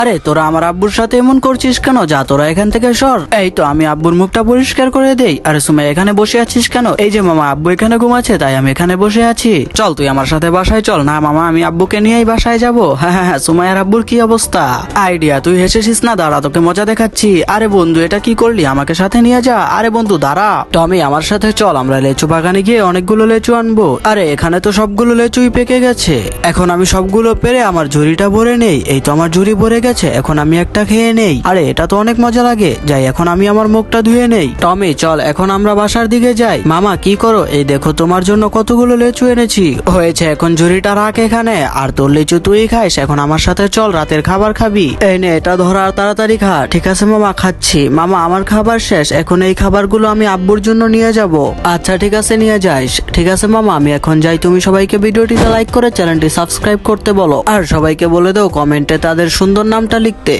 আরে তোরা আমার আব্বুর সাথে এমন করছিস কেন? যা তোরা এখান থেকে সর। এই তো আমি আব্বুর মুখটা পরিষ্কার করে দেই। আরে সুমাইয়া এখানে বসে আছিস কেন? এই যে মামা আব্বু এখানে ঘুমাচ্ছে তাই আমি এখানে বসে আছি। চল তুই আমার সাথে বাসায় চল। না মামা আমি আব্বুকে নিয়েই বাসায় যাবো। হ্যাঁ হ্যাঁ হ্যাঁ, সুমাইয়ার আব্বুর কি অবস্থা? আইডিয়া, তুই হেসেছিস না? দাঁড়া তোকে মজা দেখাচ্ছি। আরে বন্ধু এটা কি করলি? আমাকে সাথে নিয়ে যা। আরে বন্ধু দাঁড়া। টমি আমার সাথে চল, আমরা লেচু বাগানে গিয়ে অনেকগুলো লেচু আনবো। আরে এখানে তো সবগুলো লেচুই পেকে গেছে। এখন আমি সবগুলো পেরে আমার ঝুড়িটা ভরে নেই। এই তো আমার ঝুড়ি ভরে গেছে, এখন আমি একটা খেয়ে নেই। আরে এটা তো অনেক মজা লাগে। যাই এখন আমি আমার মুখটা ধুয়ে নেই। টমি চল এখন আমরা বাসার দিকে যাই। মামা কি করো? এই দেখো তোমার জন্য কতগুলো লেচু এনেছি। হয়েছে, এখন ঝুড়িটা রাখ এখানে। আর তোর লিচু তুই খাইস। এখন আমার সাথে চল, রাতের খাবার খাবি। এই নে এটা ধর আর তাড়াতাড়ি খা। ঠিক আছে মামা খাচ্ছি। মামা আমার খাবার শেষ, এখন এই খাবারগুলো আমি আব্বুর জন্য নিয়ে যাব। আচ্ছা ঠিক আছে নিয়ে যাইস। ঠিক আছে মামা আমি এখন যাই। তুমি সবাইকে ভিডিওটিতে লাইক করে চ্যানেলটি সাবস্ক্রাইব করতে বলো। আর সবাইকে বলে দাও কমেন্টে তাদের সুন্দর নামটা লিখতে।